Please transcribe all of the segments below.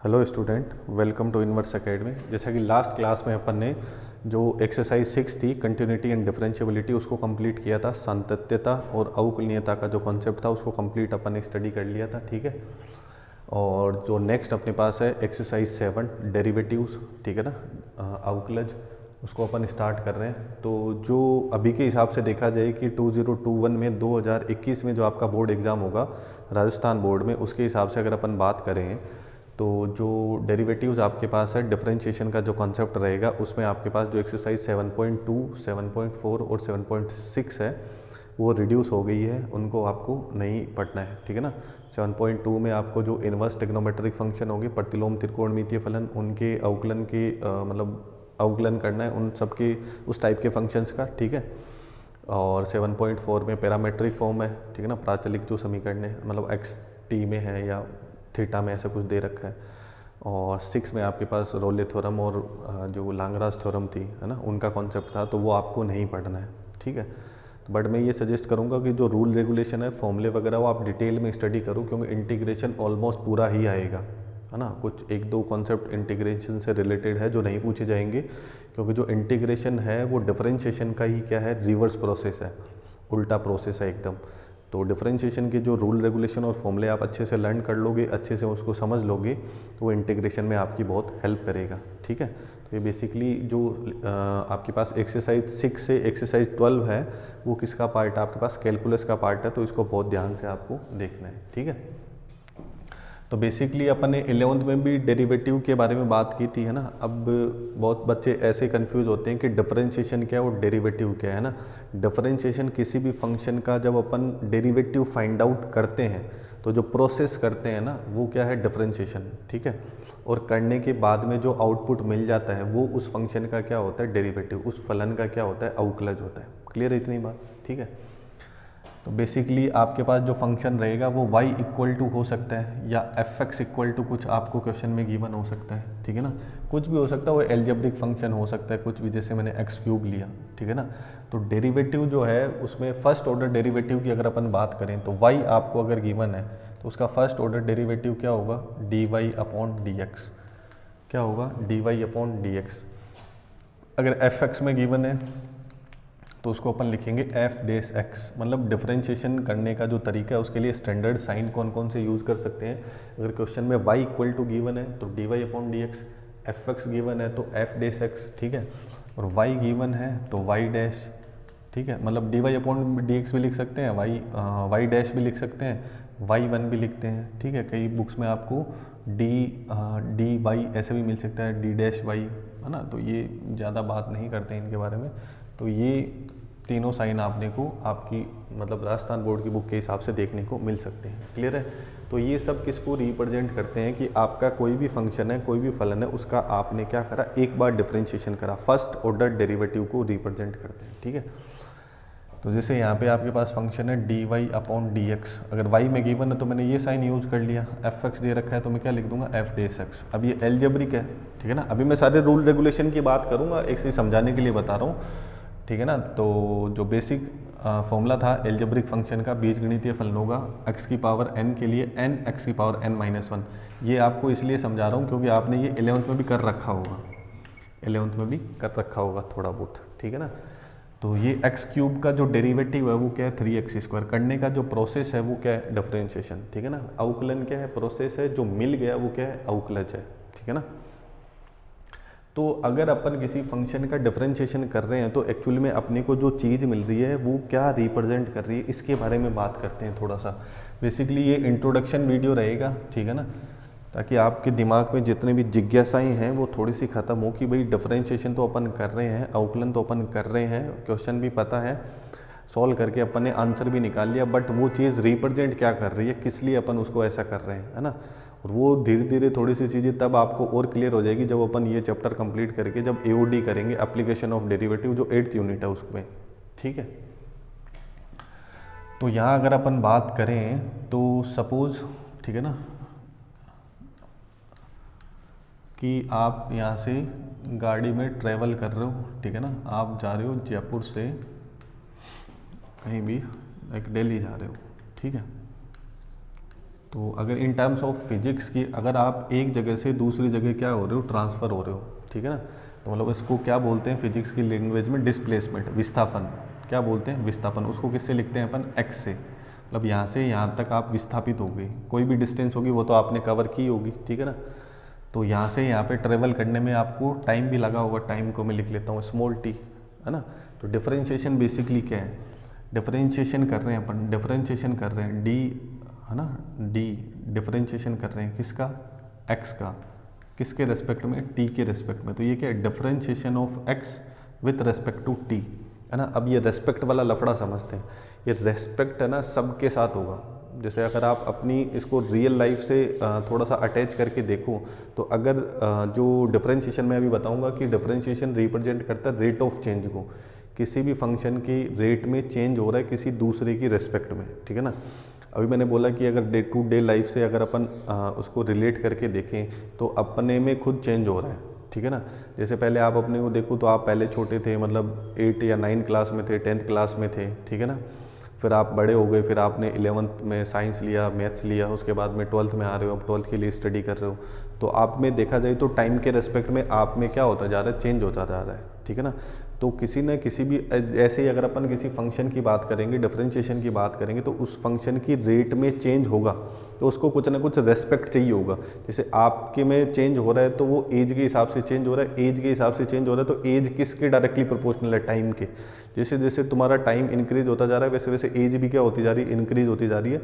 Hello student, welcome to Inverse Academy. जैसा कि last class में अपन ने जो एक्सरसाइज 6 थी कंटिन्यूटी एंड डिफरेंशियबिलिटी उसको कंप्लीट किया था। सातत्यता और अवकलनीयता का जो कॉन्सेप्ट था उसको कंप्लीट अपन ने स्टडी कर लिया था, ठीक है। और जो नेक्स्ट अपने पास है एक्सरसाइज 7 डेरिवेटिव्स, ठीक है ना, अवकलज, उसको अपन स्टार्ट कर रहे हैं। तो जो अभी के हिसाब से देखा जाए कि 2021 में 2021 में जो आपका बोर्ड एग्ज़ाम होगा राजस्थान बोर्ड में, उसके हिसाब से अगर अपन बात करें तो जो डेरिवेटिव्स आपके पास है, डिफरेंशिएशन का जो कॉन्सेप्ट रहेगा उसमें आपके पास जो एक्सरसाइज 7.2, 7.4 और 7.6 है वो रिड्यूस हो गई है, उनको आपको नहीं पढ़ना है, ठीक है ना। 7.2 में आपको जो इनवर्स ट्रिग्नोमेट्रिक फंक्शन होगी, प्रतिलोम त्रिकोणमितीय फलन, उनके अवकलन के मतलब अवकलन करना है उन सब के, उस टाइप के फंक्शंस का, ठीक है। और 7.4 में पैरामेट्रिक फॉर्म है, ठीक है ना, प्राचलिक जो समीकरण है मतलब एक्स टी में है या थीटा में ऐसा कुछ दे रखा है। और 6 में आपके पास रोले थ्योरम और जो लांगराज थ्योरम थी, है ना, उनका कॉन्सेप्ट था, तो वो आपको नहीं पढ़ना है, ठीक है। तो बट मैं ये सजेस्ट करूँगा कि जो रूल रेगुलेशन है, फॉर्मूले वगैरह, वो आप डिटेल में स्टडी करो, क्योंकि इंटीग्रेशन ऑलमोस्ट पूरा ही आएगा, है ना। कुछ एक दो कॉन्सेप्ट इंटीग्रेशन से रिलेटेड है जो नहीं पूछे जाएंगे, क्योंकि जो इंटीग्रेशन है वो डिफरेंशिएशन का ही क्या है, रिवर्स प्रोसेस है, उल्टा प्रोसेस है एकदम। तो डिफरेंशिएशन के जो रूल रेगुलेशन और फॉर्मूले आप अच्छे से लर्न कर लोगे, अच्छे से उसको समझ लोगे, तो वो इंटीग्रेशन में आपकी बहुत हेल्प करेगा, ठीक है। तो ये बेसिकली जो आपके पास एक्सरसाइज 6 से एक्सरसाइज 12 है वो किसका पार्ट है, आपके पास कैलकुलस का पार्ट है, तो इसको बहुत ध्यान से आपको देखना है, ठीक है। तो बेसिकली अपन ने 11th में भी डेरिवेटिव के बारे में बात की थी, है ना। अब बहुत बच्चे ऐसे कंफ्यूज होते हैं कि डिफरेंशिएशन क्या है और डेरिवेटिव क्या है ना। डिफरेंशिएशन किसी भी फंक्शन का जब अपन डेरिवेटिव फाइंड आउट करते हैं तो जो प्रोसेस करते हैं ना वो क्या है, डिफरेंशिएशन, ठीक है। और करने के बाद में जो आउटपुट मिल जाता है वो उस फंक्शन का क्या होता है, डेरिवेटिव, उस फलन का क्या होता है, अवकलज होता है। क्लियर है इतनी बात, ठीक है। तो बेसिकली आपके पास जो फंक्शन रहेगा वो y इक्वल टू हो सकता है या fx इक्वल टू कुछ आपको क्वेश्चन में गिवन हो सकता है, ठीक है ना। कुछ भी हो सकता है, वो एल्जेब्रिक फंक्शन हो सकता है, कुछ भी, जैसे मैंने एक्स क्यूब लिया, ठीक है ना। तो डेरिवेटिव जो है उसमें फर्स्ट ऑर्डर डेरिवेटिव की अगर अपन बात करें तो y आपको अगर गिवन है तो उसका फर्स्ट ऑर्डर डेरिवेटिव क्या होगा, dy अपॉन dx, क्या होगा, dy अपॉन dx। अगर fx में गिवन है तो उसको अपन लिखेंगे एफ डेस एक्स, मतलब डिफरेंशिएशन करने का जो तरीका है उसके लिए स्टैंडर्ड साइन कौन कौन से यूज़ कर सकते हैं। अगर क्वेश्चन में y इक्वल टू गिवन है तो dy upon d x, F x given है तो एफ डेस एक्स, ठीक है, और y गिवन है तो y डैश, ठीक है, मतलब dy अपॉन डी एक्स भी लिख सकते हैं, y डैश भी लिख सकते हैं, y1 भी लिखते हैं, ठीक है। कई बुक्स में आपको डी वाई ऐसे भी मिल सकता है, डी डैश वाई, है ना। तो ये ज़्यादा बात नहीं करते हैं इनके बारे में। तो ये तीनों साइन आपने को आपकी मतलब राजस्थान बोर्ड की बुक के हिसाब से देखने को मिल सकते हैं, क्लियर है। तो ये सब किसको रिप्रेजेंट करते हैं कि आपका कोई भी फंक्शन है, कोई भी फलन है, उसका आपने क्या करा, एक बार डिफरेंशिएशन करा, फर्स्ट ऑर्डर डेरिवेटिव को रिप्रेजेंट करते हैं, ठीक है। तो जैसे यहाँ पे आपके पास फंक्शन है d y upon d x, अगर y में गिवन है तो मैंने ये साइन यूज़ कर लिया, एफ एक्स दे रखा है तो मैं क्या लिख दूंगा, एफ डेस एक्स। अब ये एल्जेब्रिक है, ठीक है ना। अभी मैं सारे रूल रेगुलेशन की बात करूँगा, एक से समझाने के लिए बता रहा हूँ, ठीक है ना। तो जो बेसिक फॉर्मूला था एल्जेब्रिक फंक्शन का, बीजगणितीय फलन होगा x की पावर n के लिए n x की पावर n-1। ये आपको इसलिए समझा रहा हूँ क्योंकि आपने ये 11th में भी कर रखा होगा, 11th में भी कर रखा होगा थोड़ा बहुत, ठीक है ना। तो ये एक्स क्यूब का जो डेरिवेटिव है वो क्या है, 3x²। करने का जो प्रोसेस है वो क्या है, डिफरेंशिएशन, ठीक है ना। अवकलन क्या है, प्रोसेस है, जो मिल गया वो क्या है, अवकलज है, ठीक है ना। तो अगर अपन किसी फंक्शन का डिफरेंशिएशन कर रहे हैं तो एक्चुअली में अपने को जो चीज़ मिल रही है वो क्या रिप्रेजेंट कर रही है, इसके बारे में बात करते हैं थोड़ा सा। बेसिकली ये इंट्रोडक्शन वीडियो रहेगा, ठीक है ना, ताकि आपके दिमाग में जितने भी जिज्ञासाएं हैं वो थोड़ी सी खत्म हो कि भाई डिफरेंशिएशन तो अपन कर रहे हैं, अवकलन तो अपन कर रहे हैं, क्वेश्चन भी पता है, सॉल्व करके अपन ने आंसर भी निकाल लिया, बट वो चीज़ रिप्रेजेंट क्या कर रही है, किस लिए अपन उसको ऐसा कर रहे हैं, है ना। और वो धीरे धीरे थोड़ी सी चीज़ें तब आपको और क्लियर हो जाएगी जब अपन ये चैप्टर कंप्लीट करके जब एओडी करेंगे, एप्लीकेशन ऑफ डेरिवेटिव, जो 8th यूनिट है उसमें, ठीक है। तो यहाँ अगर अपन बात करें तो सपोज, ठीक है ना, कि आप यहाँ से गाड़ी में ट्रैवल कर रहे हो, ठीक है ना, आप जा रहे हो जयपुर से कहीं भी, लाइक दिल्ली जा रहे हो, ठीक है। तो अगर इन टर्म्स ऑफ फिजिक्स की, अगर आप एक जगह से दूसरी जगह क्या हो रहे हो, ट्रांसफ़र हो रहे हो, ठीक है ना, तो मतलब इसको क्या बोलते हैं फिजिक्स की लैंग्वेज में, डिस्प्लेसमेंट, विस्थापन। क्या बोलते हैं? विस्थापन। उसको किससे लिखते हैं अपन? एक्स से। मतलब यहाँ से यहाँ तक आप विस्थापित हो गए, कोई भी डिस्टेंस होगी वो तो आपने कवर की होगी, ठीक है ना। तो यहाँ से यहाँ पे ट्रेवल करने में आपको टाइम भी लगा होगा, टाइम को मैं लिख लेता हूँ स्मॉल टी, है ना। तो डिफरेंशिएशन बेसिकली क्या है? डिफरेंशिएशन कर रहे हैं अपन, डिफरेंशिएशन कर रहे हैं डी, है ना, डी डिफरेंशिएशन कर रहे हैं किसका? एक्स का। किसके रेस्पेक्ट में? टी के रेस्पेक्ट में। तो ये क्या है? Differentiation of x with respect to t, है ना। अब ये रेस्पेक्ट वाला लफड़ा समझते हैं। ये रेस्पेक्ट है ना सबके साथ होगा। जैसे अगर आप अपनी इसको रियल लाइफ से थोड़ा सा अटैच करके देखो, तो अगर जो डिफरेंशिएशन मैं अभी बताऊंगा कि डिफरेंशिएशन रिप्रेजेंट करता है रेट ऑफ चेंज को, किसी भी फंक्शन की रेट में चेंज हो रहा है किसी दूसरे की रेस्पेक्ट में, ठीक है ना। अभी मैंने बोला कि अगर डे टू डे लाइफ से अगर अपन उसको रिलेट करके देखें तो अपने में खुद चेंज हो रहा है, ठीक है ना। जैसे पहले आप अपने को देखो तो आप पहले छोटे थे, मतलब 8 या 9 क्लास में थे, 10th क्लास में थे, ठीक है ना। फिर आप बड़े हो गए, फिर आपने 11th में साइंस लिया, मैथ्स लिया, उसके बाद में 12th में आ रहे हो, अब 12th के लिए स्टडी कर रहे हो। तो आप में देखा जाए तो टाइम के रेस्पेक्ट में आप में क्या होता जा रहा है? चेंज होता जा रहा है, ठीक है ना। तो किसी न किसी भी, ऐसे ही अगर अपन किसी फंक्शन की बात करेंगे, डिफरेंशिएशन की बात करेंगे, तो उस फंक्शन की रेट में चेंज होगा तो उसको कुछ ना कुछ रेस्पेक्ट चाहिए होगा। जैसे आपके में चेंज हो रहा है तो वो एज के हिसाब से चेंज हो रहा है, एज के हिसाब से चेंज हो रहा है, तो एज किसके डायरेक्टली प्रोपोर्शनल है? टाइम के। जैसे जैसे तुम्हारा टाइम इंक्रीज होता जा रहा है वैसे वैसे एज भी क्या होती जा रही है? इंक्रीज होती जा रही है।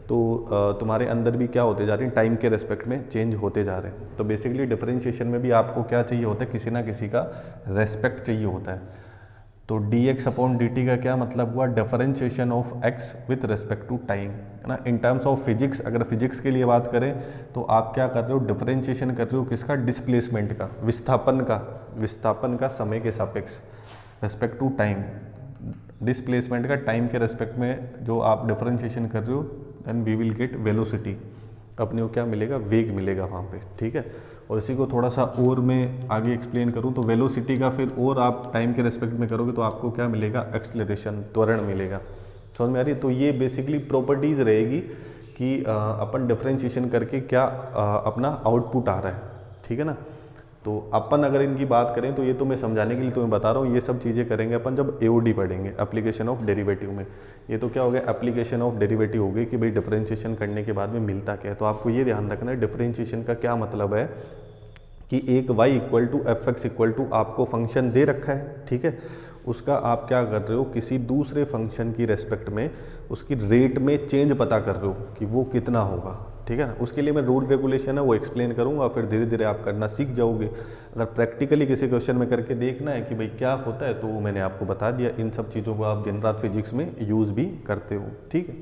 तो तुम्हारे अंदर भी क्या होते जा रही है? टाइम के रेस्पेक्ट में चेंज होते जा रहे हैं। तो बेसिकली डिफरेंशिएशन में भी आपको क्या चाहिए होता है? किसी ना किसी का रेस्पेक्ट चाहिए होता है। तो dx अपॉन dt का क्या मतलब हुआ? Differentiation of x with respect to time, है ना। इन टर्म्स ऑफ फिजिक्स, अगर फिजिक्स के लिए बात करें तो आप क्या कर रहे हो? डिफरेंशिएशन कर रहे हो किसका? डिस्प्लेसमेंट का, विस्थापन का समय के सापेक्ष, रेस्पेक्ट टू टाइम। डिस्प्लेसमेंट का टाइम के रेस्पेक्ट में जो आप डिफरेंशिएशन कर रहे हो, then we will get velocity. अपने को क्या मिलेगा? वेग मिलेगा वहाँ पे, ठीक है। और इसी को थोड़ा सा और मैं आगे एक्सप्लेन करूँ तो वेलोसिटी का फिर और आप टाइम के रेस्पेक्ट में करोगे तो आपको क्या मिलेगा? एक्सलेरेशन, त्वरण मिलेगा। समझ में आ रही है? तो ये बेसिकली प्रॉपर्टीज़ रहेगी कि अपन डिफरेंशिएशन करके क्या अपना आउटपुट आ रहा है, ठीक है ना। तो अपन अगर इनकी बात करें तो ये तो मैं समझाने के लिए तुम्हें बता रहा हूँ, ये सब चीज़ें करेंगे अपन जब एओडी पढ़ेंगे, एप्लीकेशन ऑफ डेरिवेटिव में। ये तो क्या हो गया? एप्लीकेशन ऑफ डेरिवेटिव हो गई कि भाई डिफरेंशिएशन करने के बाद में मिलता क्या है। तो आपको ये ध्यान रखना है डिफरेंशिएशन का क्या मतलब है कि एक y equal to f x equal to आपको फंक्शन दे रखा है, ठीक है। उसका आप क्या कर रहे हो? किसी दूसरे फंक्शन की रेस्पेक्ट में उसकी रेट में चेंज पता कर रहे हो कि वो कितना होगा, ठीक है ना। उसके लिए मैं रूल रेगुलेशन है वो एक्सप्लेन करूंगा, फिर धीरे धीरे आप करना सीख जाओगे। अगर प्रैक्टिकली किसी क्वेश्चन में करके देखना है कि भाई क्या होता है, तो मैंने आपको बता दिया। इन सब चीज़ों को आप दिन रात फिजिक्स में यूज़ भी करते हो, ठीक है।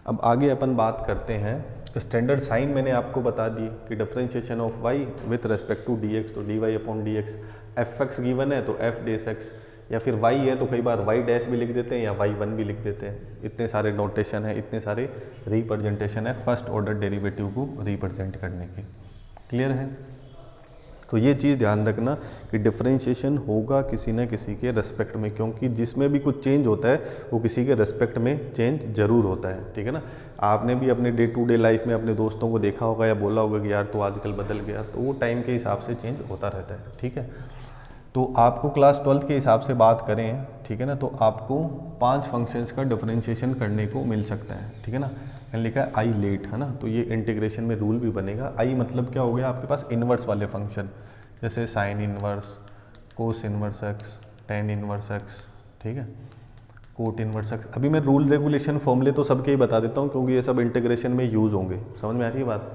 अब आगे अपन बात करते हैं स्टैंडर्ड साइन। मैंने आपको बता दी कि differentiation of y with respect to dx, तो dy upon dx। F x given है तो एफ डेस एक्स, या फिर y है तो कई बार y डैश भी लिख देते हैं या y1 भी लिख देते हैं। इतने सारे नोटेशन है, इतने सारे रिप्रेजेंटेशन है फर्स्ट ऑर्डर डेरिवेटिव को रिप्रेजेंट करने के। क्लियर है? तो ये चीज़ ध्यान रखना कि डिफरेंशिएशन होगा किसी न किसी के रेस्पेक्ट में, क्योंकि जिसमें भी कुछ चेंज होता है वो किसी के रेस्पेक्ट में चेंज जरूर होता है, ठीक है ना। आपने भी अपने डे टू डे लाइफ में अपने दोस्तों को देखा होगा या बोला होगा कि यार तो आजकल बदल गया, तो वो टाइम के हिसाब से चेंज होता रहता है, ठीक है। तो आपको क्लास 12th के हिसाब से बात करें, ठीक है ना, तो आपको 5 फंक्शंस का डिफरेंशिएशन करने को मिल सकता है, ठीक है ना। मैंने लिखा है आई लेट, है ना, तो ये इंटीग्रेशन में रूल भी बनेगा। आई मतलब क्या हो गया? आपके पास इन्वर्स वाले फंक्शन, जैसे sine inverse, cos inverse x, tan inverse x, ठीक है, कोट इन्वर्स एक्स। अभी मैं रूल रेगुलेशन फॉर्मूले तो सबके ही बता देता हूँ क्योंकि ये सब इंटीग्रेशन में यूज़ होंगे। समझ में आ रही है बात?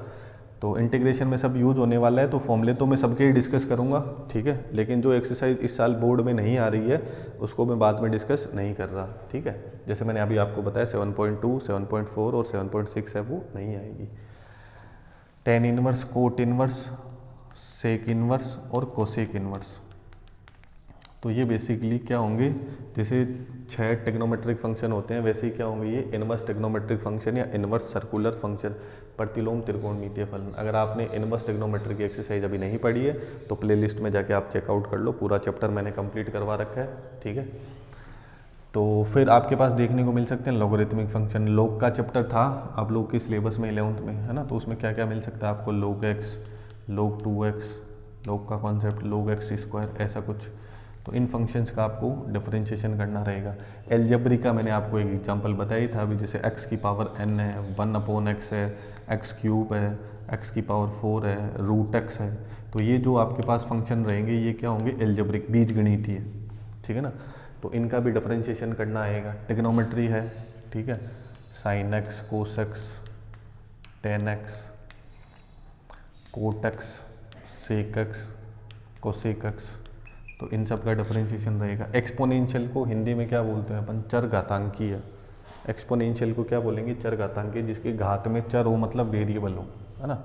तो इंटीग्रेशन में सब यूज़ होने वाला है, तो फॉर्मूले तो मैं सबके ही डिस्कस करूँगा, ठीक है। लेकिन जो एक्सरसाइज इस साल बोर्ड में नहीं आ रही है उसको मैं बाद में डिस्कस नहीं कर रहा, ठीक है। जैसे मैंने अभी आपको बताया 7.2, 7.4 और 7.6 है वो नहीं आएगी। Tan inverse, cot inverse, sec inverse और कोसेक इन्वर्स, तो ये बेसिकली क्या होंगे? जैसे 6 टेक्नोमेट्रिक फंक्शन होते हैं वैसे ही क्या होंगे? ये इनवर्स टेक्नोमेट्रिक फंक्शन या इनवर्स सर्कुलर फंक्शन, प्रतिलोम त्रिकोणमितीय फलन। अगर आपने इनवर्स टेक्नोमेट्री की एक्सरसाइज अभी नहीं पढ़ी है तो प्लेलिस्ट में जाके आप चेकआउट कर लो, पूरा चैप्टर मैंने कंप्लीट करवा रखा है, ठीक है। तो फिर आपके पास देखने को मिल सकते हैं लॉगरिथमिक फंक्शन। लॉग का चैप्टर था आप लोग के सिलेबस में 11th में, है ना, तो उसमें क्या क्या मिल सकता है आपको, log x, log 2x, log का कॉन्सेप्ट, log x स्क्वायर, ऐसा कुछ। तो इन फंक्शंस का आपको डिफरेंशिएशन करना रहेगा। अलजेब्रिक का मैंने आपको एक एग्जांपल बताया था अभी, जैसे x की पावर n है, 1/x है, x क्यूब है, x की पावर 4 है, रूट x है। तो ये जो आपके पास फंक्शन रहेंगे ये क्या होंगे, अलजेब्रिक, बीजगणितीय, ठीक है ना। तो इनका भी डिफरेंशिएशन करना आएगा। ट्रिग्नोमेट्री है, ठीक है, sine x, cos x, tan x, cot x, sec x, cosec x, तो इन सब का डिफरेंशिएशन रहेगा। एक्सपोनेंशियल को हिंदी में क्या बोलते हैं अपन, चरघातांकी है। एक्सपोनेंशियल को क्या बोलेंगे, चरघातांकी, जिसके घात में चर हो मतलब वेरिएबल हो, है ना।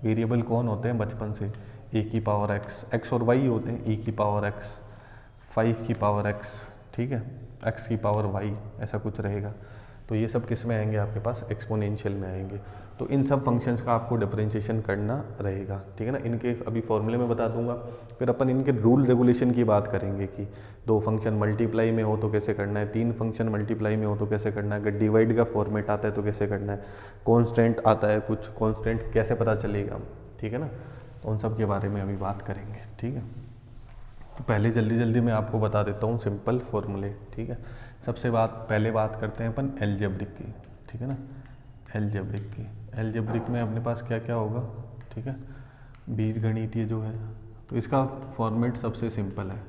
वेरिएबल कौन होते हैं बचपन से, ए की पावर x और y होते हैं, e की पावर x, 5 की पावर x, ठीक है, x की पावर y, ऐसा कुछ रहेगा। तो ये सब किस में आएंगे आपके पास, एक्सपोनेंशियल में आएंगे। तो इन सब फंक्शंस का आपको डिफरेंशिएशन करना रहेगा, ठीक है ना। इनके अभी फॉर्मूले में बता दूंगा, फिर अपन इनके रूल रेगुलेशन की बात करेंगे कि 2 फंक्शन मल्टीप्लाई में हो तो कैसे करना है, 3 फंक्शन मल्टीप्लाई में हो तो कैसे करना है, अगर डिवाइड का फॉर्मेट आता है तो कैसे करना है, कॉन्स्टेंट आता है कुछ, कॉन्स्टेंट कैसे पता चलेगा, ठीक है ना। तो उन सब के बारे में अभी बात करेंगे, ठीक है। तो पहले जल्दी जल्दी मैं आपको बता देता हूँ सिंपल फॉर्मूले, ठीक है। सबसे पहले बात करते हैं अपन अलजेब्रिक की, ठीक है ना, अलजेब्रिक की। अलजेब्रिक में अपने पास क्या क्या होगा, ठीक है, बीजगणितीय जो है, तो इसका फॉर्मेट सबसे सिंपल है।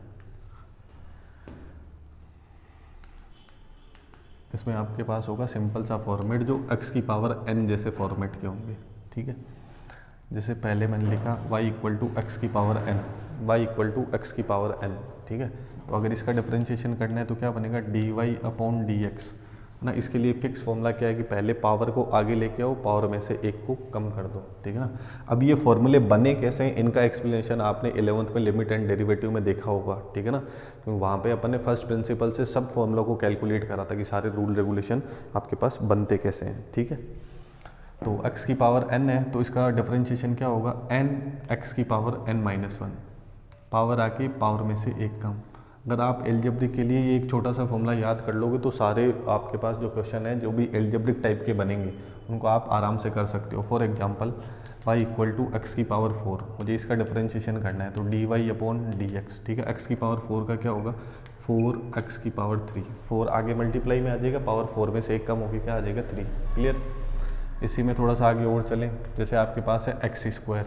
इसमें आपके पास होगा सिंपल सा फॉर्मेट जो x की पावर n जैसे फॉर्मेट के होंगे, ठीक है। जैसे पहले मैंने लिखा y इक्वल टू एक्स की power n, y equal to x की पावर n, ठीक है। तो अगर इसका डिफरेंशिएशन करना है तो क्या बनेगा, dy अपॉन dx ना। इसके लिए फिक्स फॉर्मूला क्या है कि पहले पावर को आगे लेके आओ, पावर में से एक को कम कर दो, ठीक है ना। अब ये फॉर्मूले बने कैसे हैं, इनका एक्सप्लेनेशन आपने 11th में लिमिट एंड डेरिवेटिव में देखा होगा, ठीक है ना, क्योंकि वहाँ पे अपन ने फर्स्ट प्रिंसिपल से सब फॉर्मूला को कैलकुलेट करा था कि सारे रूल रेगुलेशन आपके पास बनते कैसे हैं, ठीक है। तो x की पावर n है तो इसका डिफरेंशिएशन क्या होगा, n x की पावर n-1, पावर आके पावर में से एक कम। अगर आप एल्जेब्रिक के लिए ये एक छोटा सा फॉर्मूला याद कर लोगे तो सारे आपके पास जो क्वेश्चन है जो भी एल्जेब्रिक टाइप के बनेंगे उनको आप आराम से कर सकते हो। For example y equal to x की पावर 4, मुझे इसका डिफरेंशिएशन करना है तो dy अपॉन dx, ठीक है। x की पावर 4 का क्या होगा, 4x की पावर 3, 4 आगे मल्टीप्लाई में आ जाएगा, पावर 4 में से एक कम होगी, क्या आ जाएगा 3, क्लियर। इसी में थोड़ा सा आगे और चलें, जैसे आपके पास है एक्स स्क्वायर,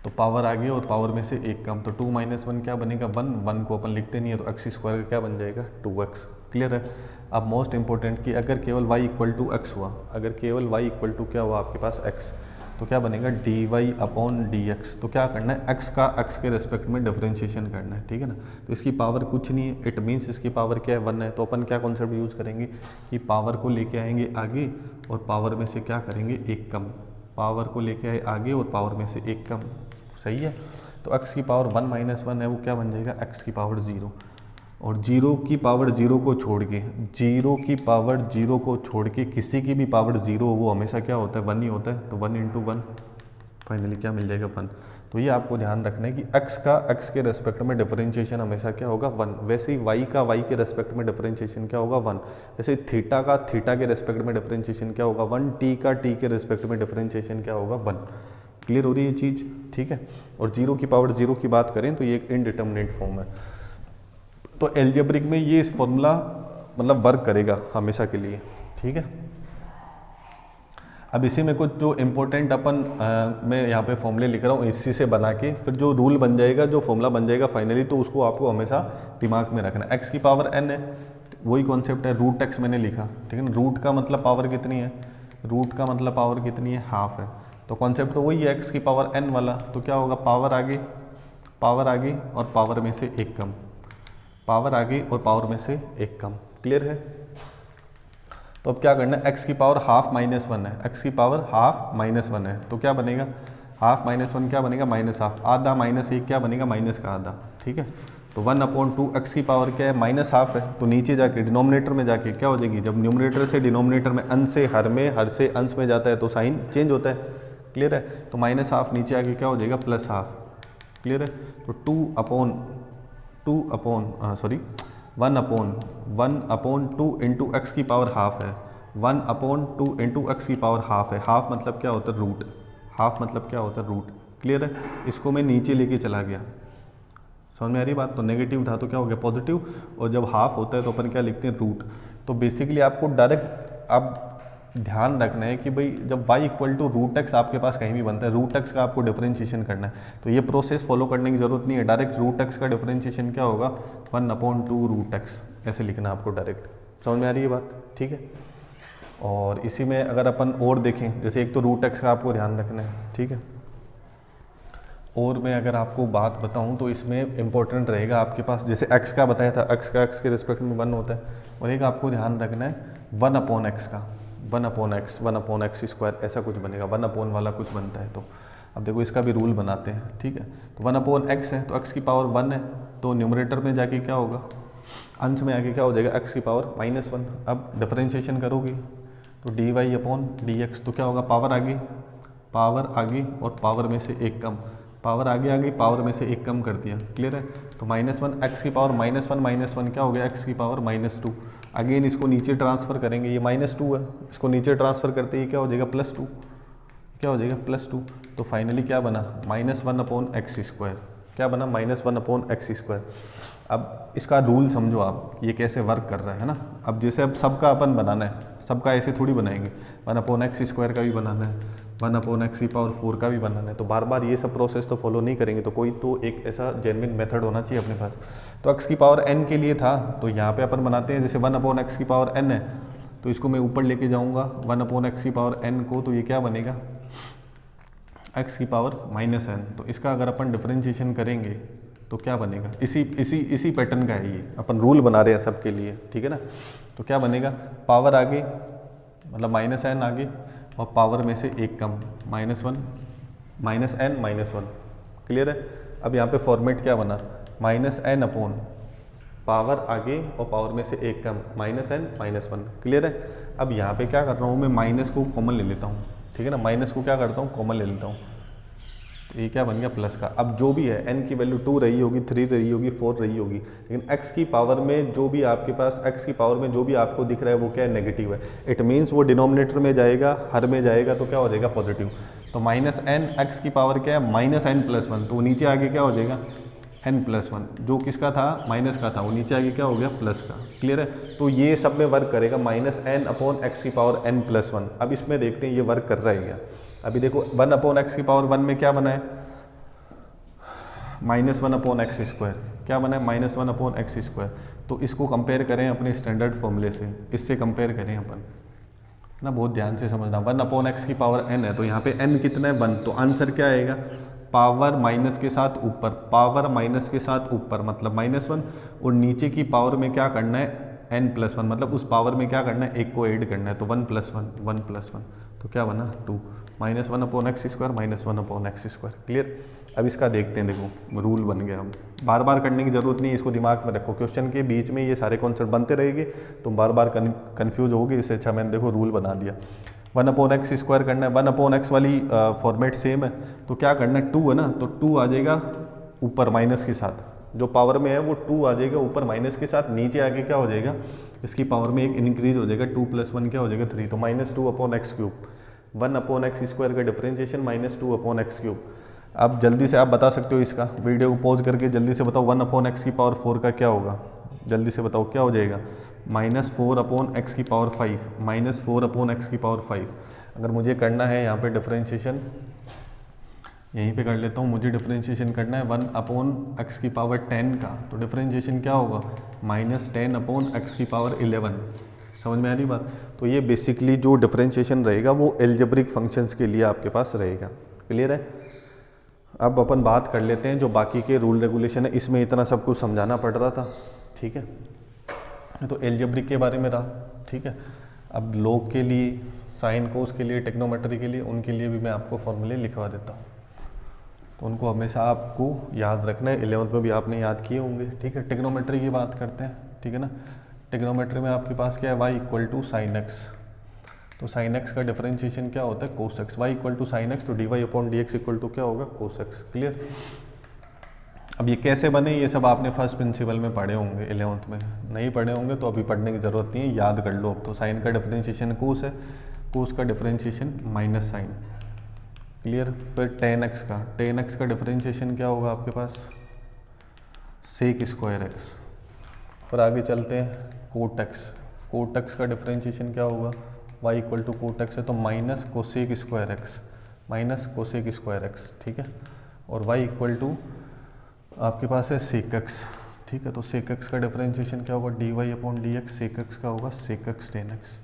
तो पावर आ गई और पावर में से एक कम, तो 2 - 1 क्या बनेगा, 1 को अपन लिखते नहीं है, तो एक्स स्क्वायर का क्या बन जाएगा 2x, क्लियर है। अब मोस्ट इंपॉर्टेंट कि अगर केवल y इक्वल टू एक्स हुआ, अगर केवल y इक्वल टू क्या हुआ आपके पास x, तो क्या बनेगा dy अपॉन dx। तो क्या करना है, x का x के रेस्पेक्ट में डिफरेंशिएशन करना है, ठीक है ना। तो इसकी पावर कुछ नहीं है, इट मीन्स इसकी पावर क्या है 1 है, तो अपन क्या कॉन्सेप्ट यूज़ करेंगे कि पावर को लेके आएंगे आगे और पावर में से क्या करेंगे एक कम, पावर को लेके आए आगे और पावर में से एक कम, सही है। तो x की पावर 1 - 1 है वो क्या बन जाएगा, x की पावर 0, और 0 की पावर 0 को छोड़ के, 0 की पावर 0 को छोड़ के किसी की भी पावर 0 हो वो हमेशा क्या होता है 1 ही होता है, तो 1 × 1 फाइनली क्या मिल जाएगा 1। तो ये आपको ध्यान रखना है कि x का x के रेस्पेक्ट में डिफरेंशिएशन हमेशा क्या होगा 1, वैसे ही y का y के रेस्पेक्ट में डिफरेंशिएशन क्या होगा 1, जैसे थीटा का थीटा के रेस्पेक्ट में डिफरेंशिएशन क्या होगा 1, t का t के रेस्पेक्ट में डिफरेंशिएशन क्या होगा 1, क्लियर हो रही है ये चीज़, ठीक है। और 0 की पावर 0 की बात करें तो ये एक इनडिटर्मिनेट फॉर्म है। तो अलजेब्रिक में ये इस फॉर्मूला मतलब वर्क करेगा हमेशा के लिए, ठीक है। अब इसी में कुछ जो इम्पोर्टेंट अपन मैं यहाँ पे फॉर्मूले लिख रहा हूँ इसी से बना के फिर जो रूल बन जाएगा, जो फॉर्मूला बन जाएगा फाइनली, तो उसको आपको हमेशा दिमाग में रखना। x की पावर n है, वही कॉन्सेप्ट है, रूट x मैंने लिखा, ठीक है ना। रूट का मतलब पावर कितनी है, रूट का मतलब पावर कितनी है, हाफ है, तो कॉन्सेप्ट तो वही है x की पावर n वाला। तो क्या होगा, पावर आगे और पावर में से एक कम, पावर आगे और पावर में से एक कम, क्लियर है। तो अब क्या करना है, x की पावर हाफ -1 है, x की पावर हाफ -1 है, तो क्या बनेगा हाफ -1 क्या बनेगा -हाफ, आधा -1 क्या बनेगा माइनस का आधा, ठीक है। तो 1/2 x की पावर क्या है -हाफ है, तो नीचे जाके डिनोमिनेटर में जाके क्या हो जाएगी, जब न्यूमरेटर से डिनोमिनेटर में अंश से हर में, हर से अंश में जाता है तो साइन चेंज होता है, क्लियर है। तो -हाफ नीचे आके क्या हो जाएगा +हाफ, क्लियर है। तो 1/2 इंटू एक्स की पावर हाफ है, 1/2 इंटू एक्स की पावर हाफ है। हाफ मतलब क्या होता है? रूट। हाफ मतलब क्या होता है? रूट। क्लियर है? इसको मैं नीचे लेके चला गया, समझ में आ रही बात? तो नेगेटिव था तो क्या हो गया? पॉजिटिव। और जब हाफ होता है तो अपन क्या लिखते हैं? रूट। तो बेसिकली आपको डायरेक्ट अब ध्यान रखना है कि भाई जब y equal to root x आपके पास कहीं भी बनता है, रूट एक्स का आपको डिफरेंशिएशन करना है, तो ये प्रोसेस फॉलो करने की जरूरत नहीं है। डायरेक्ट रूट एक्स का डिफरेंशिएशन क्या होगा? 1/2 रूट एक्स, ऐसे लिखना आपको डायरेक्ट। समझ में आ रही है बात? ठीक है। और इसी में अगर अपन और देखें, जैसे एक तो रूट एक्स का आपको ध्यान रखना है, ठीक है। और मैं अगर आपको बात बताऊं तो इसमें इंपॉर्टेंट रहेगा आपके पास, जैसे x का बताया था, x का x के रिस्पेक्ट में 1 होता है, और एक आपको ध्यान रखना है 1/x का, 1/x स्क्वायर ऐसा कुछ बनेगा, 1 वाला कुछ बनता है। तो अब देखो इसका भी रूल बनाते हैं, ठीक है। तो 1/x है तो x की पावर 1 है, तो न्यूमरेटर में जाके क्या होगा? अंश में आके क्या हो जाएगा? x की पावर -1। अब डिफरेंशिएशन करोगी तो dy/dx, तो क्या होगा? पावर आ गई और पावर में से एक कम, पावर आगे आ गई, पावर में से एक कम कर दिया। क्लियर है? तो -1 x की पावर -1 क्या हो गया? x की पावर -2। अगेन इसको नीचे ट्रांसफ़र करेंगे, ये -2 है, इसको नीचे ट्रांसफ़र करते ही क्या हो जाएगा? +2। क्या हो जाएगा? +2। तो फाइनली क्या बना? -1/x²। क्या बना? -1/x²। अब इसका रूल समझो आप, ये कैसे वर्क कर रहा है ना। अब जैसे अब सबका अपन बनाना है, सबका ऐसे थोड़ी बनाएंगे, 1/x² का भी बनाना है, 1/4 का भी बनाना है, तो बार बार ये सब प्रोसेस तो फॉलो नहीं करेंगे। तो कोई तो एक ऐसा जेन्युइन मेथड होना चाहिए अपने पास। तो x की पावर n के लिए था, तो यहाँ पे अपन बनाते हैं, जैसे 1/x की पावर n है तो इसको मैं ऊपर लेके जाऊँगा 1/x की पावर n को, तो ये क्या बनेगा? x की पावर -n। तो इसका अगर अपन डिफरेंशिएशन करेंगे तो क्या बनेगा? इसी पैटर्न का है ये, अपन रूल बना रहे हैं सबके लिए, ठीक है ना। तो क्या बनेगा? पावर आगे मतलब -n आगे और पावर में से एक कम, -n-1। क्लियर है? अब यहाँ पे फॉर्मेट क्या बना? -n/ पावर आगे और पावर में से एक कम, -n-1। क्लियर है? अब यहाँ पे क्या कर रहा हूँ मैं? माइनस को कॉमन ले लेता हूँ, ठीक है ना। माइनस को क्या करता हूँ? कॉमन ले लेता हूँ, तो ये क्या बन गया? प्लस का। अब जो भी है n की वैल्यू 2 रही होगी, 3 रही होगी, 4 रही होगी, लेकिन x की पावर में जो भी आपके पास, x की पावर में जो भी आपको दिख रहा है वो क्या है? नेगेटिव है। इट मीन्स वो डिनोमिनेटर में जाएगा, हर में जाएगा, तो क्या हो जाएगा? पॉजिटिव। तो -n x की पावर क्या है? -n+1, तो वो नीचे आगे क्या हो जाएगा? n+1, जो किसका था? माइनस का था, वो नीचे आगे क्या हो गया? प्लस का। क्लियर है? तो ये सब में वर्क करेगा -n/x की पावर n+1। अब इसमें देखते हैं ये वर्क कर रहा है क्या। अभी देखो 1/x की पावर 1 में क्या बना है? -1/x²। क्या बना है? -1/x²। तो इसको कंपेयर करें अपने स्टैंडर्ड फॉर्मूले से, इससे कंपेयर करें अपन ना, बहुत ध्यान से समझना। 1/x की पावर n है, तो यहाँ पे n कितना है? 1। तो आंसर क्या आएगा? पावर माइनस के साथ ऊपर, पावर माइनस के साथ ऊपर मतलब -1, और नीचे की पावर में क्या करना है? n+1, मतलब उस पावर में क्या करना है? एक को ऐड करना है, तो 1+1, तो क्या बना? 2। -1/x², -1/x²। क्लियर? अब इसका देखते हैं, देखो रूल बन गया। अब बार बार करने की जरूरत नहीं है, इसको दिमाग में रखो, क्वेश्चन के बीच में ये सारे कॉन्सेप्ट बनते रहेंगे, तुम बार बार कन्फ्यूज होगे, इससे अच्छा मैंने देखो रूल बना दिया। 1/x² करना है, 1/x वाली फॉर्मेट सेम है, तो क्या करना है? 2 है ना, तो 2 आ जाएगा ऊपर माइनस के साथ, जो पावर में है वो 2 आ जाएगा ऊपर माइनस के साथ, नीचे आके क्या हो जाएगा? इसकी पावर में एक इंक्रीज हो जाएगा, 2 + 1 क्या हो जाएगा? 3, तो -2/x³। 1/x² का डिफरेंशिएशन -2/x³। अब जल्दी से आप बता सकते हो, इसका वीडियो को पॉज करके जल्दी से बताओ 1/x की पावर 4 का क्या होगा? जल्दी से बताओ क्या हो जाएगा? -4/x की पावर 5, -4/x की पावर 5। अगर मुझे करना है यहाँ पे डिफरेंशिएशन, यहीं पे कर लेता हूँ, मुझे डिफरेंशिएशन करना है 1/x की पावर 10 का, तो डिफरेंशिएशन क्या होगा? -10/x की पावर 11। समझ में आ रही बात? तो ये बेसिकली जो डिफरेंशिएशन रहेगा वो एल्जेब्रिक फंक्शंस के लिए आपके पास रहेगा। क्लियर है? अब अपन बात कर लेते हैं जो बाकी के रूल रेगुलेशन है, इसमें इतना सब कुछ समझाना पड़ रहा था, ठीक है। तो एल्जेब्रिक के बारे में रहा, ठीक है। अब लॉग के लिए, साइन कोस के लिए, टेक्नोमेट्री के लिए, उनके लिए भी मैं आपको फॉर्मूले लिखवा देता हूँ, तो उनको हमेशा आपको याद रखना है। 11th में भी आपने याद किए होंगे, ठीक है। टेक्नोमेट्री की बात करते हैं, ठीक है ना। टेक्नोमेट्री में आपके पास क्या है? y = sin x, तो sin x का डिफरेंशिएशन क्या होता है? cos x। y = sin x, तो dy/dx = क्या होगा? cos x। क्लियर? अब ये कैसे बने ये सब आपने फर्स्ट प्रिंसिपल में पढ़े होंगे, 11th में। नहीं पढ़े होंगे तो अभी पढ़ने की ज़रूरत नहीं है, याद कर लो। अब तो साइन का डिफरेंशिएशन कोस है, कोस का डिफरेंशिएशन माइनस साइन, क्लियर। फिर tan x का डिफरेंशिएशन क्या होगा आपके पास, सेक स्क्वायर एक्स। फिर आगे चलते हैं कोट एक्स का डिफरेंशिएशन क्या होगा, y equal to cot x है तो माइनस कोसेक स्क्वायर एक्स, ठीक है। और y इक्वल टू आपके पास है सेक एक्स, ठीक है। तो सेक एक्स का डिफरेंशिएशन क्या होगा, dy upon d x, sec x का होगा सेक एक्स टेन एक्स।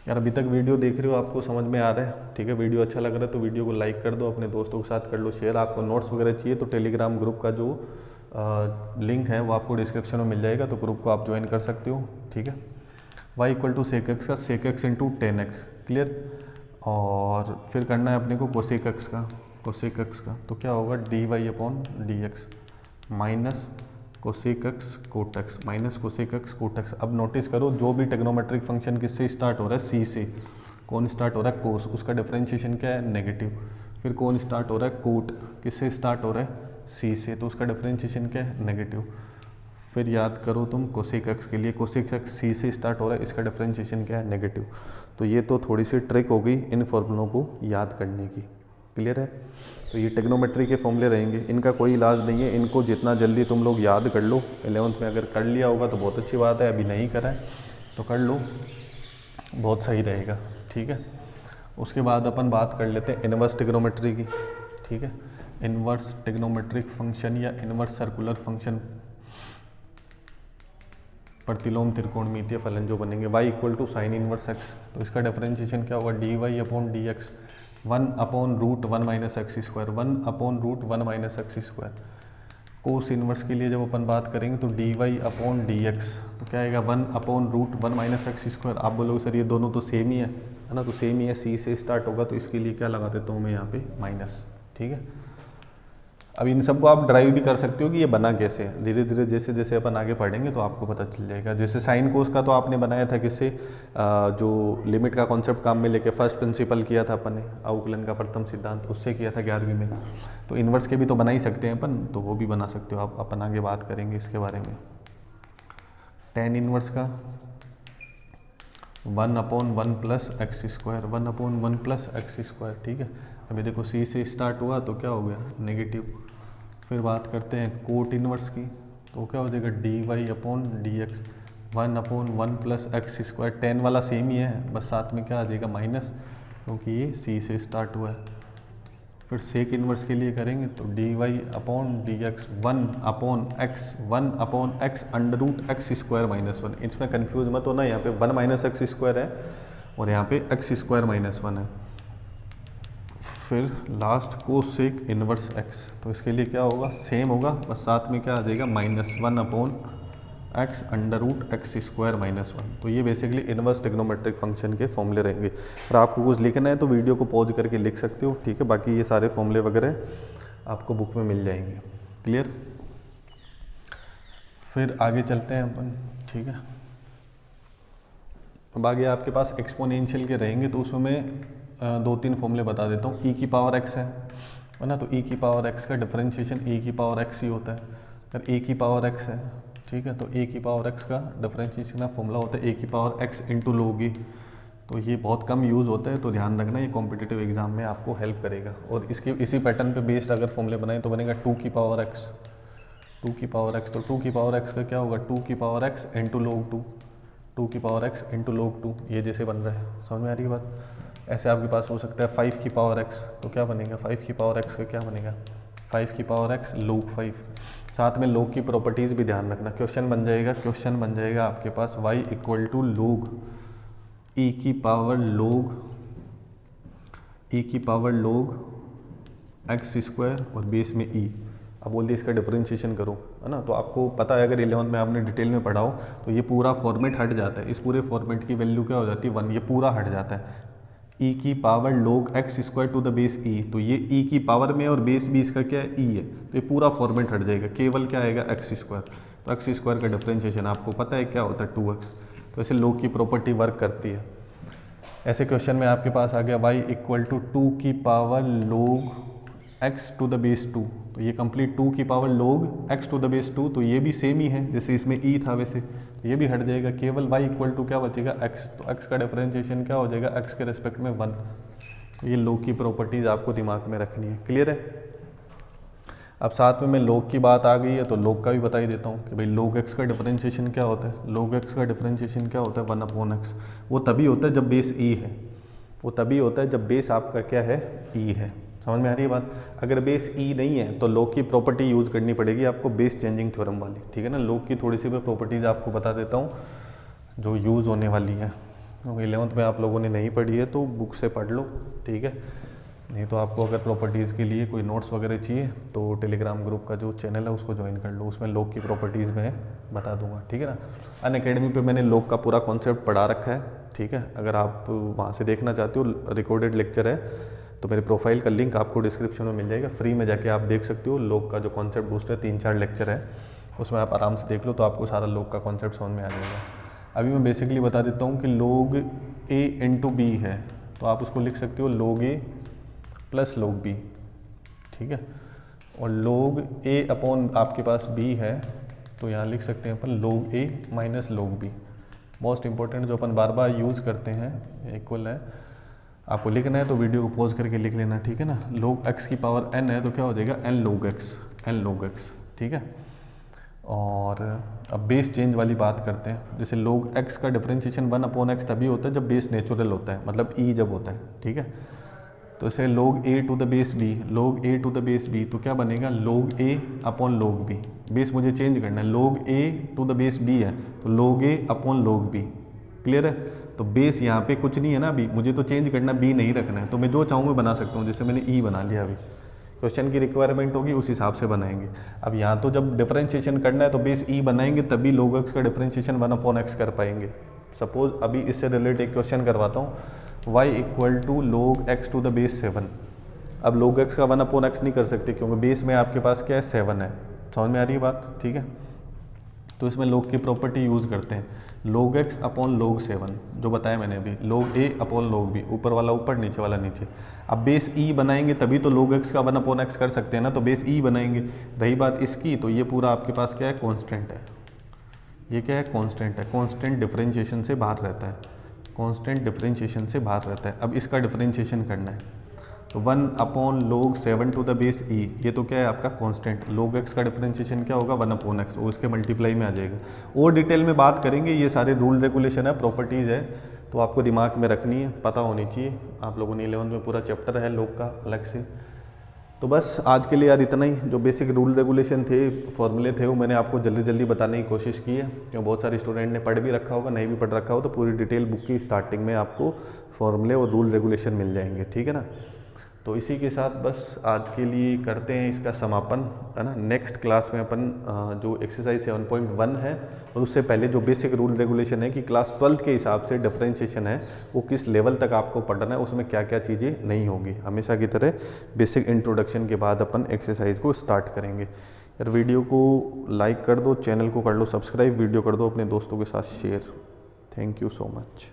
यार अभी तक वीडियो देख रहे हो, आपको समझ में आ रहा है, ठीक है। वीडियो अच्छा लग रहा है तो वीडियो को लाइक कर दो, अपने दोस्तों के साथ कर लो शेयर। आपको नोट्स वगैरह चाहिए तो टेलीग्राम ग्रुप का जो लिंक है वो आपको डिस्क्रिप्शन में मिल जाएगा, तो ग्रुप को आप ज्वाइन कर सकते हो, ठीक है। y equal to sec x का sec x into tan x, clear. और फिर करना है अपने को कोसेक एक्स का, तो क्या होगा dy upon d x minus cosec x cot x, minus cosec x cot x. अब नोटिस करो जो भी टेक्नोमेट्रिक फंक्शन किससे स्टार्ट हो रहा है, c से। कौन स्टार्ट हो रहा है, कोस, उसका डिफरेंशिएशन क्या है, नेगेटिव। फिर कौन स्टार्ट हो रहा है, कोट, किससे स्टार्ट हो रहा है, c से, तो उसका डिफरेंशिएशन क्या है, नेगेटिव। फिर याद करो तुम कोसेक एक्स के लिए, कोसेक एक्स c से स्टार्ट हो रहा है, इसका डिफरेंशिएशन क्या है, नेगेटिव। तो ये तो थोड़ी सी ट्रिक हो गई इन फॉर्मूलों को याद करने की, क्लियर है। तो ये टेक्नोमेट्री के फॉर्मूले रहेंगे, इनका कोई इलाज नहीं है, इनको जितना जल्दी तुम लोग याद कर लो। 11th में अगर कर लिया होगा तो बहुत अच्छी बात है, अभी नहीं करा है तो कर लो, बहुत सही रहेगा, ठीक है। उसके बाद अपन बात कर लेते हैं इनवर्स टेक्नोमेट्री की, ठीक है। इनवर्स टेक्नोमेट्रिक फंक्शन या इनवर्स सर्कुलर फंक्शन, प्रतिलोम त्रिकोणमितीय फलन जो बनेंगे, y equal to sine inverse x, तो इसका डिफरेंशिएशन क्या होगा, dy upon d x, 1 upon root 1 minus x square, 1 upon root 1 minus x square. Cos inverse के लिए जब अपन बात करेंगे तो dy अपॉन डी एक्स, तो क्या आएगा 1 upon root 1 minus x square. आप बोलोगे सर ये दोनों तो सेम ही है ना, तो सेम ही है, c से स्टार्ट होगा तो इसके लिए क्या लगा देता हूँ मैं यहाँ पे माइनस, ठीक है। अब इन सबको आप ड्राइव भी कर सकते हो कि ये बना कैसे है, धीरे धीरे जैसे जैसे अपन आगे पढ़ेंगे तो आपको पता चल जाएगा। जैसे साइन कोस का तो आपने बनाया था किससे, जो लिमिट का कॉन्सेप्ट काम में लेके फर्स्ट प्रिंसिपल किया था अपन ने, अवकलन का प्रथम सिद्धांत, उससे किया था 11वीं में। तो इन्वर्स के भी तो बना ही सकते हैं अपन, तो वो भी बना सकते हो आप, अपन आगे बात करेंगे इसके बारे में। टेन इनवर्स का 1 upon 1 plus x square, 1 upon 1 plus x square, ठीक है। अभी देखो c से स्टार्ट हुआ तो क्या हो गया, नेगेटिव। फिर बात करते हैं कोट इनवर्स की, तो क्या हो जाएगा dy upon d x, 1 upon 1 plus x square, 10 वाला सेम ही है, बस साथ में क्या आ जाएगा माइनस, क्योंकि ये c से स्टार्ट हुआ है। फिर सेक इनवर्स के लिए करेंगे तो dy upon d x, 1 upon x under root x square minus 1। इसमें कन्फ्यूज मत होना, यहाँ पे 1 माइनस एक्स स्क्वायर है और यहाँ पे एक्स स्क्वायर माइनस 1 है। फिर लास्ट कोसेक इनवर्स एक्स, तो इसके लिए क्या होगा, सेम होगा, बस साथ में क्या आ जाएगा minus 1 upon x under root x square minus 1। तो ये बेसिकली इनवर्स टेक्नोमेट्रिक फंक्शन के फॉर्मूले रहेंगे। और आपको कुछ लिखना है तो वीडियो को पॉज करके लिख सकते हो, ठीक है। बाकी ये सारे फॉर्मूले वगैरह आपको बुक में मिल जाएंगे, क्लियर। फिर आगे चलते हैं अपन, ठीक है। अब आगे आपके पास एक्सपोनेंशियल के रहेंगे, तो उसमें 2-3 फॉर्मूले बता देता हूँ। e की पावर x है ना, तो e की पावर x का डिफरेंशिएशन e की पावर x ही होता है। अगर a की पावर x है, ठीक है, तो a की पावर x का डिफरेंशिएशन का फॉर्मूला होता है a की पावर x इंटू लोगी। तो ये बहुत कम यूज़ होता है, तो ध्यान रखना, ये कॉम्पिटिटिव एग्जाम में आपको हेल्प करेगा। और इसके इसी पैटर्न पे बेस्ड अगर फॉर्मूले बनाए तो बनेगा 2 की पावर x, 2 की पावर x। तो 2 की पावर x का क्या होगा, 2 की पावर x इंटू लोग 2, 2 की पावर x इंटू लोग 2, ये जैसे बन रहा है, समझ में आ रही है बात। ऐसे आपके पास हो सकता है 5 की पावर x, तो क्या बनेगा 5 की पावर x का क्या बनेगा, 5 की पावर x log 5। साथ में log की प्रॉपर्टीज़ भी ध्यान रखना। क्वेश्चन बन जाएगा आपके पास y equal to log e की पावर log x स्क्वायर और बेस में e। अब बोल दिए इसका डिफरेंशिएशन करो, है ना। तो आपको पता है, अगर 11th में आपने डिटेल में पढ़ा हो तो ये पूरा फॉर्मेट हट जाता है, इस पूरे फॉर्मेट की वैल्यू क्या हो जाती है 1, ये पूरा हट जाता है। e की power log x square to the base e, तो ये e की पावर में और बेस भी इसका क्या है e है, तो ये पूरा फॉर्मेट हट जाएगा, केवल क्या आएगा x स्क्वायर। तो x स्क्वायर का डिफरेंशिएशन आपको पता है क्या होता है 2x। तो ऐसे log की प्रॉपर्टी वर्क करती है। ऐसे क्वेश्चन में आपके पास आ गया y इक्वल टू 2 की power log x to the base 2, तो ये कंप्लीट 2 की power log x to the base 2, तो ये भी सेम ही है जैसे इसमें e था वैसे, तो ये भी हट जाएगा, केवल y इक्वल टू क्या बचेगा x, तो x का डिफरेंशिएशन क्या हो जाएगा x के रेस्पेक्ट में 1। तो ये log की प्रॉपर्टीज़ आपको दिमाग में रखनी है, क्लियर है। अब साथ में मैं log की बात आ गई है तो log का भी बता ही देता हूँ कि भाई log x का डिफरेंशिएशन क्या होता है, log x का डिफरेंशिएशन क्या होता है 1/x। वो तभी होता है जब बेस e है, वो तभी होता है जब बेस आपका क्या है e है, समझ में आ रही है बात। अगर बेस e नहीं है तो log की प्रॉपर्टी यूज़ करनी पड़ेगी आपको, बेस चेंजिंग थ्योरम वाली, ठीक है ना। log की थोड़ी सी मैं प्रॉपर्टीज़ आपको बता देता हूँ जो यूज़ होने वाली है, क्योंकि 11th में आप लोगों ने नहीं पढ़ी है तो बुक से पढ़ लो, ठीक है। नहीं तो आपको अगर प्रॉपर्टीज़ के लिए कोई नोट्स वगैरह चाहिए तो टेलीग्राम ग्रुप का जो चैनल है उसको ज्वाइन कर लो, उसमें log की प्रॉपर्टीज़ मैं बता दूंगा, ठीक है ना। अनअकैडमी पे मैंने log का पूरा कॉन्सेप्ट पढ़ा रखा है, ठीक है। अगर आप वहाँ से देखना चाहते हो रिकॉर्डेड लेक्चर है तो मेरे प्रोफाइल का लिंक आपको डिस्क्रिप्शन में मिल जाएगा, फ्री में जाके आप देख सकते हो। log का जो कॉन्सेप्ट बूस्टर 3-4 लेक्चर है उसमें आप आराम से देख लो, तो आपको सारा log का कॉन्सेप्ट समझ में आ जाएगा। अभी मैं बेसिकली बता देता हूँ कि log a इंटू बी है तो आप उसको लिख सकते हो log a plus log b, ठीक है। और log a अपॉन आपके पास b है तो यहाँ लिख सकते हैं अपन log a minus log b। Most important जो अपन बार बार यूज़ करते हैं इक्वल है, आपको लिखना है तो वीडियो को पॉज करके लिख लेना, ठीक है ना। log x की पावर n है तो क्या हो जाएगा n log x, ठीक है। और अब बेस चेंज वाली बात करते हैं, जैसे log x का डिफरेंशिएशन 1/x तभी होता है जब बेस नेचुरल होता है, मतलब e जब होता है, ठीक है। तो इसे log a to the base b, log a to the base b तो क्या बनेगा log a upon log b। Base मुझे चेंज करना है, log a to the base b है तो log a upon log b, clear है। तो बेस यहाँ पे कुछ नहीं है ना अभी, मुझे तो चेंज करना b नहीं रखना है, तो मैं जो चाहूँ मैं बना सकता हूँ। जैसे मैंने e बना लिया, अभी क्वेश्चन की रिक्वायरमेंट होगी उस हिसाब से बनाएंगे। अब यहाँ तो जब डिफरेंशिएशन करना है तो बेस e बनाएंगे तभी log x का डिफरेंशिएशन 1/x कर पाएंगे। सपोज अभी इससे रिलेटेड एक क्वेश्चन करवाता हूँ, y equal to log x to the base 7। अब log x का 1/x नहीं कर सकते क्योंकि बेस में आपके पास क्या है 7 है, समझ में आ रही है बात, ठीक है। तो इसमें log की प्रॉपर्टी यूज़ करते हैं, log x अपॉन log 7 जो बताया मैंने अभी, log a upon log b, ऊपर वाला ऊपर नीचे वाला नीचे। अब बेस e बनाएंगे तभी तो log x का 1/x कर सकते हैं ना, तो बेस e बनाएंगे। रही बात इसकी तो ये पूरा आपके पास क्या है कांस्टेंट है, ये क्या है कांस्टेंट है, कांस्टेंट डिफरेंशिएशन से बाहर रहता है, कांस्टेंट डिफरेंशिएशन से बाहर रहता है। अब इसका डिफरेंशिएशन करना है तो 1/log 7 to the base e, ये तो क्या है आपका कांस्टेंट। log x का डिफरेंशिएशन क्या होगा 1/x, वो इसके मल्टीप्लाई में आ जाएगा। और डिटेल में बात करेंगे, ये सारे रूल रेगुलेशन है, प्रॉपर्टीज़ है, तो आपको दिमाग में रखनी है, पता होनी चाहिए। आप लोगों ने 11th में पूरा चैप्टर है log का अलग से। तो बस आज के लिए यार इतना ही, जो बेसिक रूल रेगुलेशन थे, फॉर्मूले थे, वो मैंने आपको जल्दी जल्दी बताने की कोशिश की है, क्योंकि बहुत सारे स्टूडेंट ने पढ़ भी रखा होगा, नहीं भी पढ़ रखा हो तो पूरी डिटेल बुक की स्टार्टिंग में आपको फॉर्मूले और रूल रेगुलेशन मिल जाएंगे, ठीक है ना। तो इसी के साथ बस आज के लिए करते हैं इसका समापन, है ना। नेक्स्ट क्लास में अपन जो एक्सरसाइज 7.1 है और उससे पहले जो बेसिक रूल रेगुलेशन है कि क्लास 12th के हिसाब से डिफरेंशिएशन है वो किस लेवल तक आपको पढ़ना है, उसमें क्या क्या चीज़ें नहीं होंगी, हमेशा की तरह बेसिक इंट्रोडक्शन के बाद अपन एक्सरसाइज को स्टार्ट करेंगे। यार वीडियो को लाइक कर दो, चैनल को कर लो सब्सक्राइब, वीडियो कर दो अपने दोस्तों के साथ share. Thank you so much.